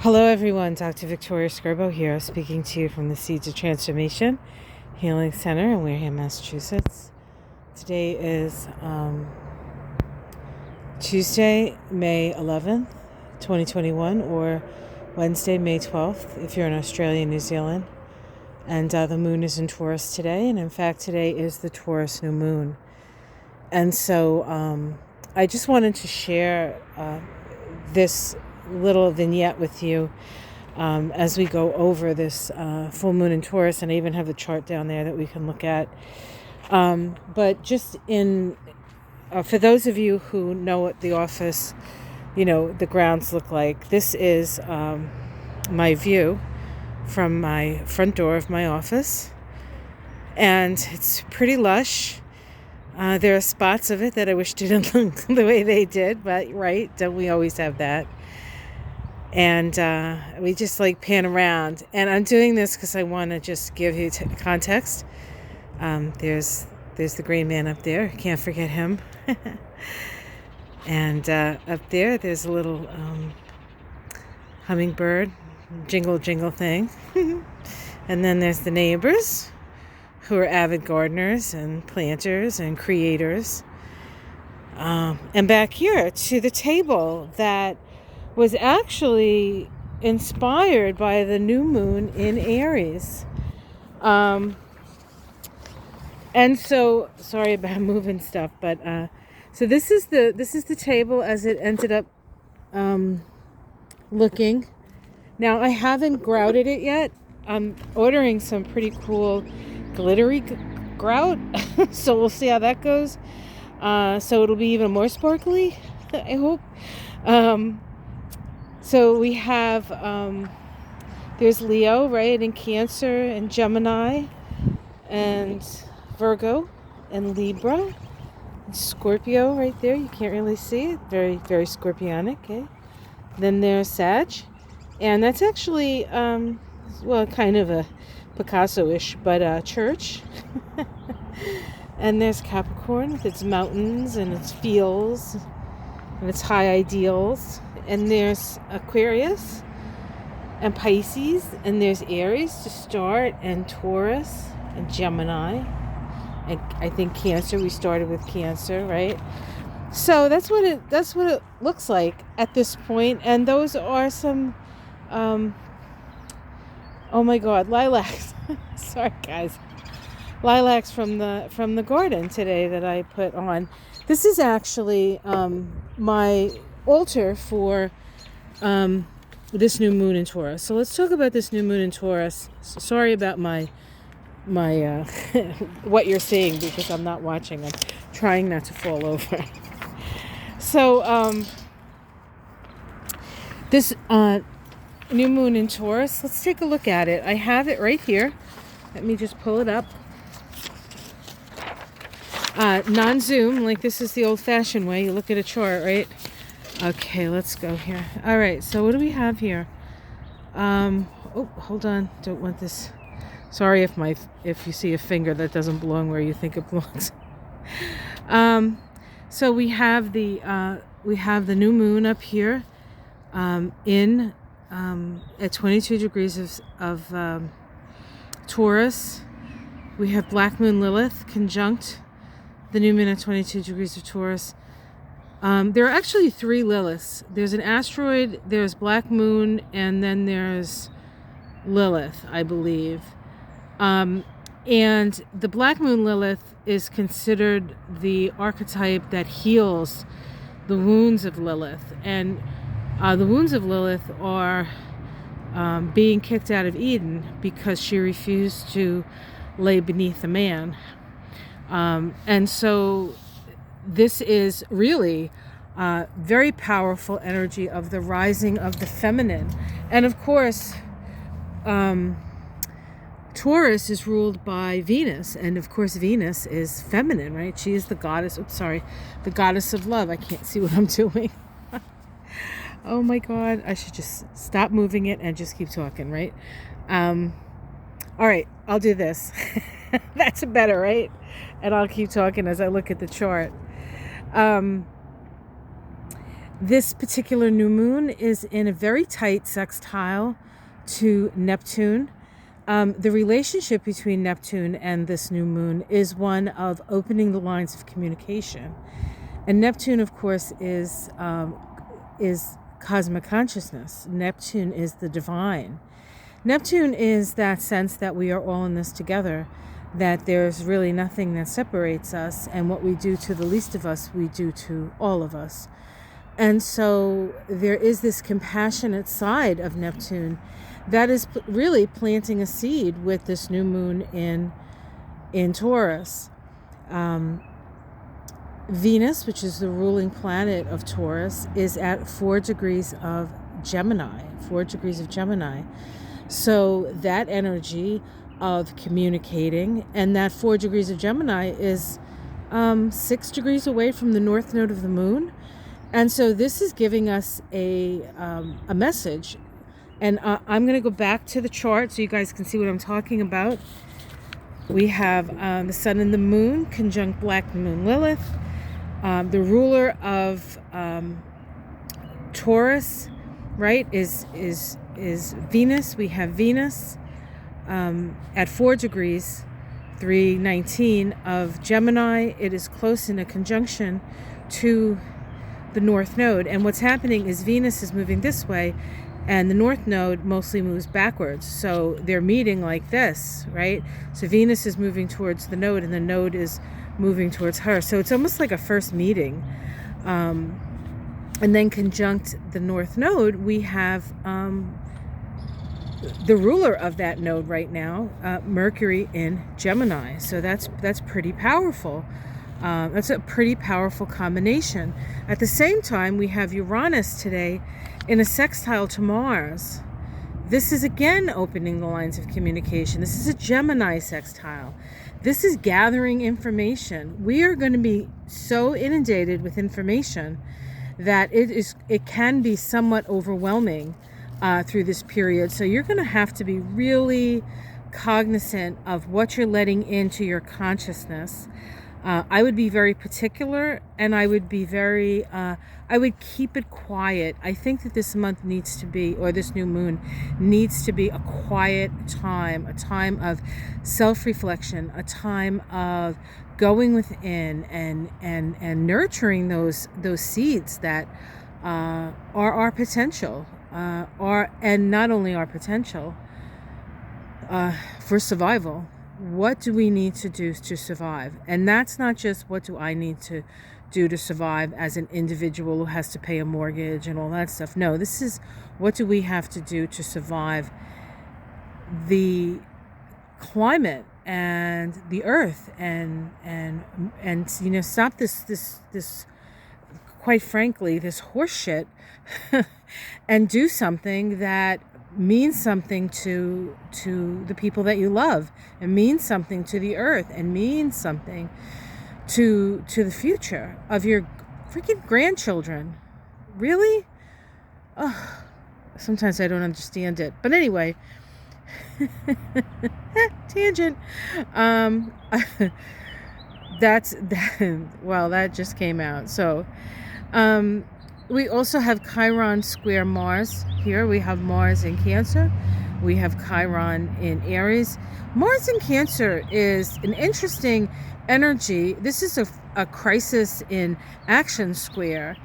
Hello everyone, Dr. Victoria Scribo here, speaking to you from the Seeds of Transformation Healing Center in Wareham, Massachusetts. Today is Tuesday, May 11th, 2021, or Wednesday, May 12th, if you're in Australia and New Zealand. And the moon is in Taurus today, and in fact today is the Taurus new moon. And so I just wanted to share this little vignette with you as we go over this full moon in Taurus, and I even have the chart down there that we can look at. But just for those of you who know what the office, the grounds look like, this is my view from my front door of my office, and it's pretty lush. There are spots of it that I wish didn't look the way they did, but right, don't we always have that? And we just pan around, and I'm doing this because I want to just give you context. There's the green man up there, can't forget him. And up there's a little hummingbird jingle thing. And then there's the neighbors, who are avid gardeners and planters and creators. And back here to the table that was actually inspired by the new moon in Aries. And so, sorry about moving stuff, but so this is the table as it ended up looking. Now I haven't grouted it yet. I'm ordering some pretty cool glittery grout, so we'll see how that goes. So it'll be even more sparkly, I hope. So we have, there's Leo, right, and Cancer, and Gemini, and Virgo, and Libra, and Scorpio right there. You can't really see it. Very, very Scorpionic, okay? Then there's Sag, and that's actually, kind of a Picasso-ish, but Church. And there's Capricorn with its mountains and its fields and its high ideals. And there's Aquarius and Pisces, and there's Aries to start, and Taurus and Gemini, and I think Cancer. We started with Cancer, right? So that's what it looks like at this point. And those are some oh my God, lilacs. Sorry guys, lilacs from the garden today that I put on. This is actually my altar for this new moon in Taurus. So let's talk about this new moon in Taurus. Sorry about my what you're seeing, because I'm not watching. I'm trying not to fall over. So this new moon in Taurus, let's take a look at it. I have it right here. Let me just pull it up. Non-zoom, like this is the old-fashioned way. You look at a chart, right? Okay, let's go here. All right, so what do we have here? Oh, hold on. Don't want this. Sorry if you see a finger that doesn't belong where you think it belongs. So we have the new moon up here, in at 22 degrees of Taurus. We have Black Moon Lilith conjunct the new moon at 22 degrees of Taurus. There are actually three Liliths. There's an asteroid, there's Black Moon, and then there's Lilith, I believe. And the Black Moon Lilith is considered the archetype that heals the wounds of Lilith. And the wounds of Lilith are being kicked out of Eden because she refused to lay beneath a man. And so this is really very powerful energy of the rising of the feminine. And of course, Taurus is ruled by Venus, and of course Venus is feminine, right? She is the goddess, the goddess of love. I can't see what I'm doing. Oh my God, I should just stop moving it and just keep talking, right? All right, I'll do this. That's better, right? And I'll keep talking as I look at the chart. This particular new moon is in a very tight sextile to Neptune. The relationship between Neptune and this new moon is one of opening the lines of communication. And Neptune, of course, is cosmic consciousness. Neptune is the divine. Neptune is that sense that we are all in this together, that there's really nothing that separates us, and what we do to the least of us, we do to all of us. And so there is this compassionate side of Neptune that is really planting a seed with this new moon in Taurus. Venus, which is the ruling planet of Taurus, is at 4 degrees of Gemini. 4 degrees of Gemini. So that energy of communicating, and that 4 degrees of Gemini is 6 degrees away from the north node of the moon. And so this is giving us a message. And I'm going to go back to the chart so you guys can see what I'm talking about. We have the sun and the moon conjunct black moon Lilith. The ruler of Taurus, right, is Venus. We have Venus at 4 degrees, 319 of Gemini. It is close in a conjunction to the north node. And what's happening is Venus is moving this way, and the north node mostly moves backwards. So they're meeting like this, right? So Venus is moving towards the node, and the node is moving towards her. So it's almost like a first meeting. And then conjunct the north node, we have the ruler of that node right now, Mercury in Gemini. So that's pretty powerful. That's a pretty powerful combination. At the same time, we have Uranus today in a sextile to Mars. This is again opening the lines of communication. This is a Gemini sextile. This is gathering information. We are going to be so inundated with information that it can be somewhat overwhelming through this period. So you're going to have to be really cognizant of what you're letting into your consciousness. I would be very particular, and I would be very, I would keep it quiet. I think that this month needs to be, or this new moon needs to be a quiet time, a time of self-reflection, a time of going within and nurturing those seeds that are our potential, and not only our potential for survival. What do we need to do to survive? And that's not just what do I need to do to survive as an individual who has to pay a mortgage and all that stuff. No, this is what do we have to do to survive the climate and the earth and stop this quite frankly, this horse shit and do something that means something to the people that you love, and means something to the earth, and means something to the future of your freaking grandchildren. Really? Oh, sometimes I don't understand it. But anyway, tangent. That just came out. So, we also have Chiron square Mars here. We have Mars in Cancer. We have Chiron in Aries. Mars in Cancer is an interesting energy. This is a crisis in action square.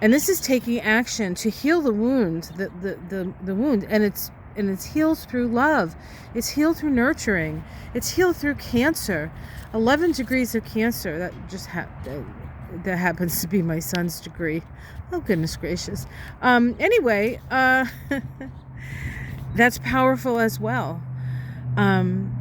And this is taking action to heal the wound, the wound. And it's healed through love. It's healed through nurturing. It's healed through Cancer. 11 degrees of Cancer. That happens to be my son's degree. Oh, goodness gracious. Anyway, that's powerful as well. And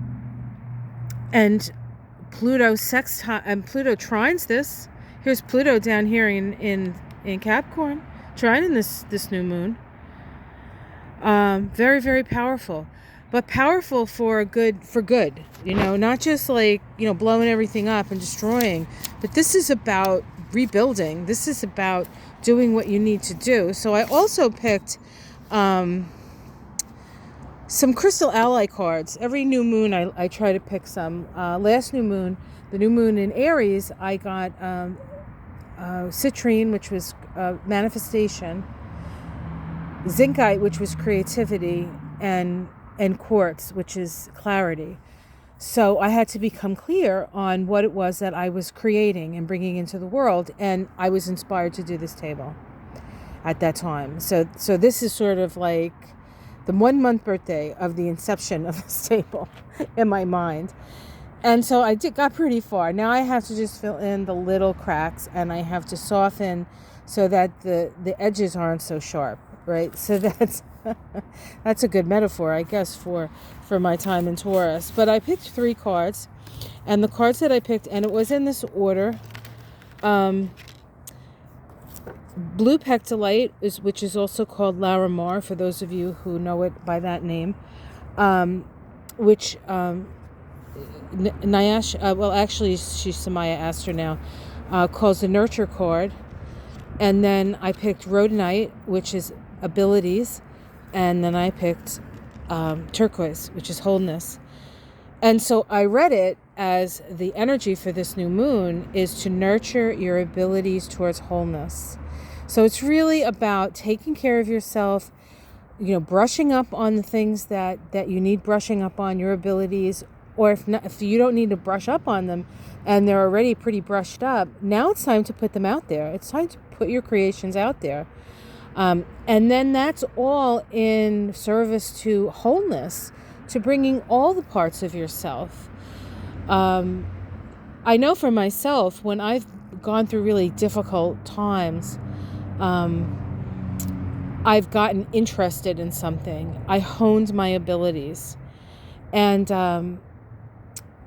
Pluto trines this. Here's Pluto down here in Capricorn, trining this new moon. Very, very powerful. But powerful for good, not just blowing everything up and destroying, but this is about rebuilding. This is about doing what you need to do. So I also picked some crystal ally cards. Every new moon I try to pick some. Last new moon, the new moon in Aries, I got citrine, which was manifestation, zincite, which was creativity, and quartz, which is clarity. So I had to become clear on what it was that I was creating and bringing into the world, and I was inspired to do this table at that time. So this is sort of like the 1 month birthday of the inception of this table in my mind. And so I got pretty far. Now I have to just fill in the little cracks, and I have to soften so that the edges aren't so sharp, right? So that's that's a good metaphor, I guess, for my time in Taurus. But I picked 3 cards, and the cards that I picked, and it was in this order. Blue pectolite, which is also called Larimar, for those of you who know it by that name, which Nyash, well, actually she's Samaya Astor now, calls the Nurture card. And then I picked Rhodonite, which is abilities, and then I picked Turquoise, which is wholeness. And so I read it as the energy for this new moon is to nurture your abilities towards wholeness. So it's really about taking care of yourself, brushing up on the things that you need brushing up on, your abilities, or if you don't need to brush up on them and they're already pretty brushed up, now it's time to put them out there. It's time to put your creations out there. And then that's all in service to wholeness, to bringing all the parts of yourself. I know for myself, when I've gone through really difficult times, I've gotten interested in something. I honed my abilities. And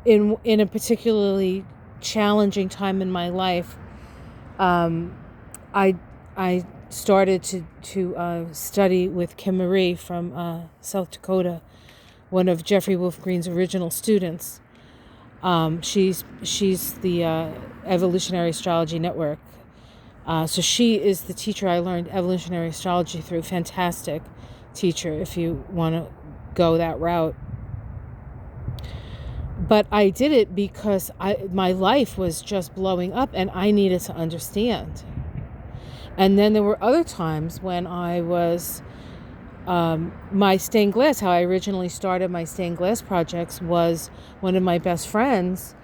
in a particularly challenging time in my life, I started to study with Kim Marie from South Dakota, one of Jeffrey Wolf Green's original students. She's the Evolutionary Astrology Network. So she is the teacher I learned evolutionary astrology through. Fantastic teacher if you want to go that route. But I did it because my life was just blowing up and I needed to understand. And then there were other times when I was, my stained glass, how I originally started my stained glass projects was one of my best friends,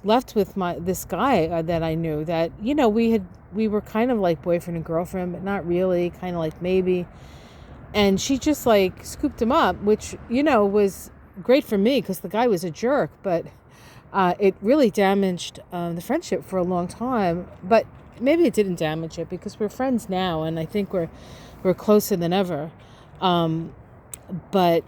left with this guy that I knew that, we were kind of like boyfriend and girlfriend, but not really, kind of like maybe. And she just like scooped him up, which, was great for me because the guy was a jerk, but it really damaged the friendship for a long time. But maybe it didn't damage it because we're friends now, and I think we're closer than ever. But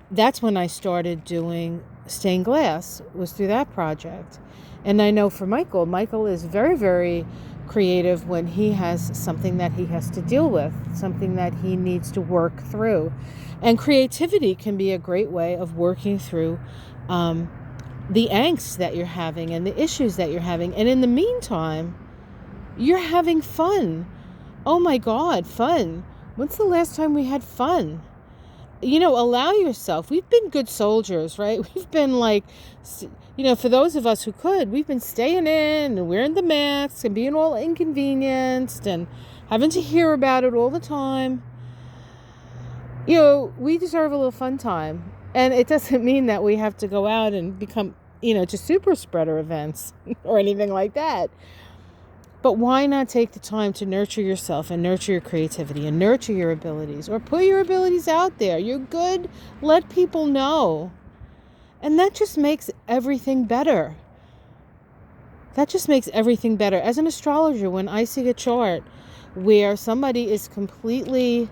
that's when I started doing stained glass, was through that project. And I know for Michael is very, very creative when he has something that he has to deal with, something that he needs to work through. And creativity can be a great way of working through the angst that you're having and the issues that you're having. And in the meantime, you're having fun. Oh my God, fun. When's the last time we had fun? Allow yourself. We've been good soldiers, right? We've been like, for those of us who could, we've been staying in and wearing the masks and being all inconvenienced and having to hear about it all the time. We deserve a little fun time. And it doesn't mean that we have to go out and become, just super spreader events or anything like that. But why not take the time to nurture yourself and nurture your creativity and nurture your abilities, or put your abilities out there? You're good. Let people know. And that just makes everything better. As an astrologer, when I see a chart where somebody is completely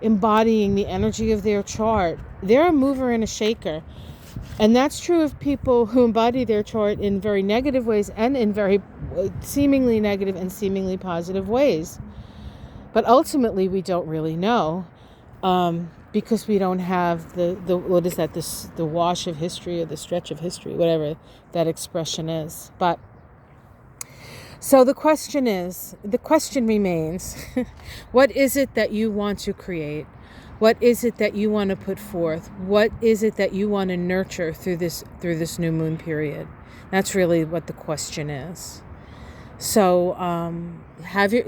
embodying the energy of their chart, they're a mover and a shaker. And that's true of people who embody their chart in very negative ways and in very seemingly negative and seemingly positive ways. But ultimately, we don't really know because we don't have the wash of history or the stretch of history, whatever that expression is. But so the question remains, what is it that you want to create? What is it that you want to put forth? What is it that you want to nurture through this new moon period? That's really what the question is. So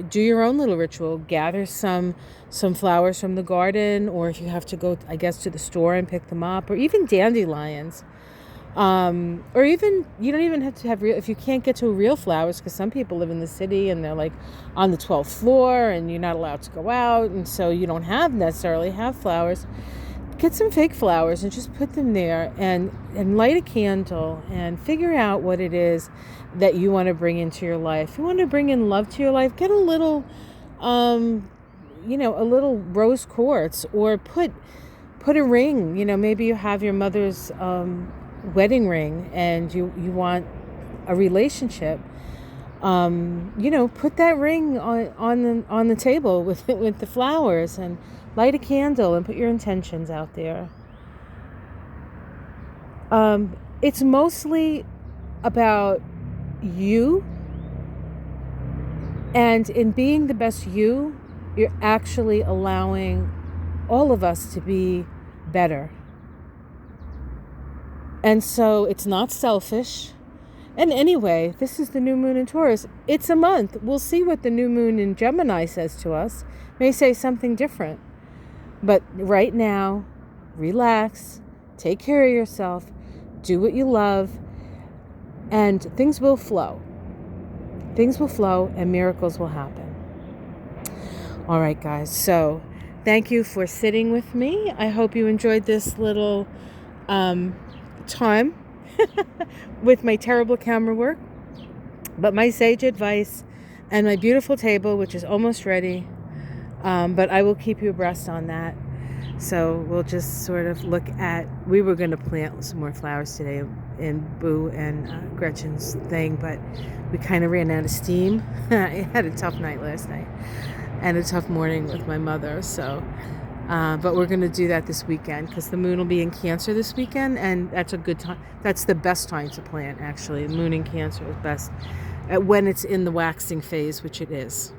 do your own little ritual. Gather some flowers from the garden, or if you have to go, I guess, to the store and pick them up, or even dandelions. Or even, you don't even have to have real, if you can't get to real flowers, because some people live in the city and they're like on the 12th floor and you're not allowed to go out, and so you don't necessarily have flowers. Get some fake flowers and just put them there, and light a candle and figure out what it is that you want to bring into your life. If you want to bring in love to your life, get a little a little rose quartz, or put a ring. Maybe you have your mother's wedding ring and you want a relationship. Put that ring on the table with the flowers, and light a candle and put your intentions out there. It's mostly about you, and in being the best you're actually allowing all of us to be better. And so it's not selfish. And anyway, this is the new moon in Taurus. It's a month. We'll see what the new moon in Gemini says to us. It may say something different. But right now, relax, take care of yourself, do what you love, and things will flow. Things will flow and miracles will happen. All right, guys. So thank you for sitting with me. I hope you enjoyed this little time with my terrible camera work, but my sage advice and my beautiful table, which is almost ready. But I will keep you abreast on that. So we'll just sort of look at, we were going to plant some more flowers today in Boo and Gretchen's thing, but we kind of ran out of steam. I had a tough night last night and a tough morning with my mother. So, but we're going to do that this weekend, because the moon will be in Cancer this weekend, and that's a good time. That's the best time to plant, actually. The moon in Cancer is best when it's in the waxing phase, which it is.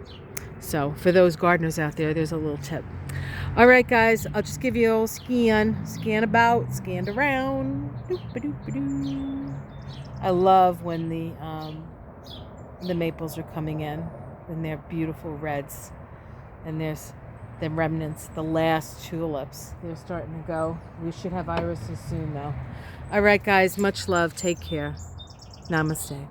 So for those gardeners out there, there's a little tip. All right, guys, I'll just give you a little scan about, scanned around. I love when the maples are coming in their beautiful reds, and there's the remnants, the last tulips. They're starting to go. We should have irises soon, though. All right, guys, much love. Take care. Namaste.